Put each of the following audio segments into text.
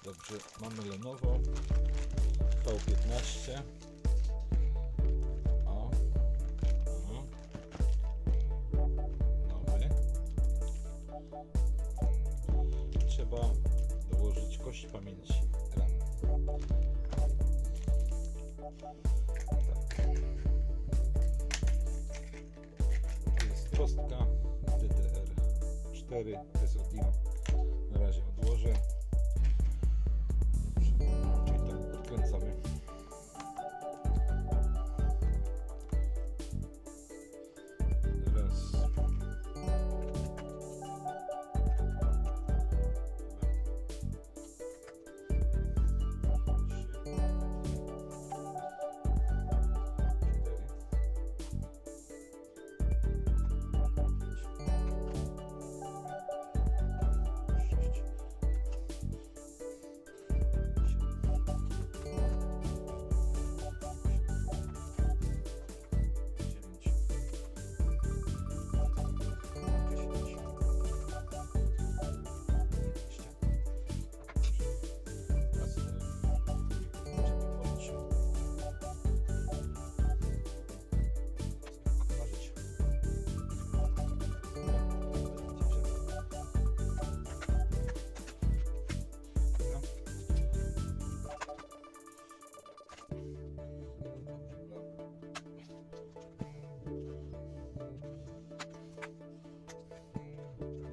Dobrze, mamy Lenovo V15. O. Nowy. Trzeba dołożyć kość pamięci RAM. Tak. To jest kostka DDR4 SODIMM. Na razie odłożę. Czyli tak odkręcamy. Raz.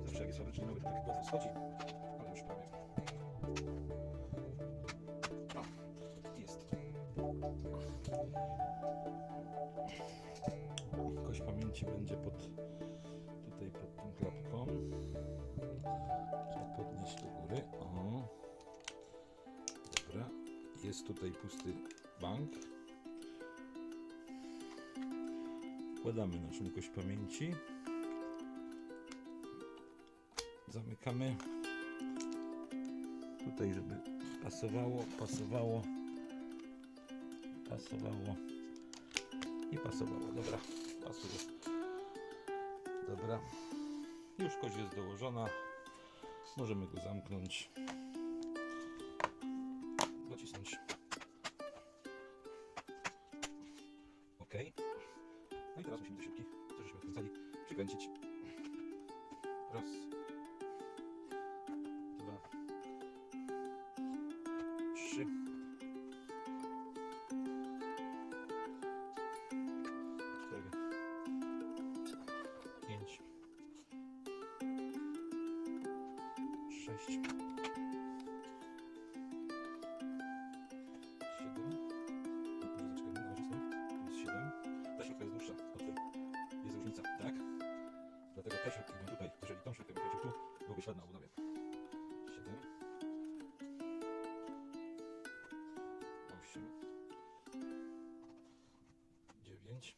Zawsze jak jest fabrycznie nowy, to tak łatwo schodzi, ale już prawie. O, jest. Kość pamięci będzie tutaj pod tą klapką. Trzeba podnieść do góry. O. Dobra. Jest tutaj pusty bank. Wkładamy naszą kość pamięci. Zamykamy tutaj, żeby pasowało i pasowało. Dobra, pasuje. Dobra, już kość jest dołożona. Możemy go zamknąć, docisnąć. OK. No i teraz musimy do śrubki, co żeśmy odkręcali, przykręcić. Raz. 2, 3, 4, 5, 6, 7. Na razie stąd. To jest 7. Ta śrubka jest dłuższa od tej. Jest różnica, tak? Dlatego te śrubki idą tutaj. Jeżeli tą śrubkę bym kręcił tu, byłoby ślad na obudowie. 7, 8, 9,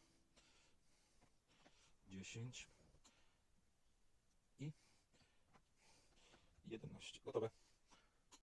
10 i 11. Gotowe.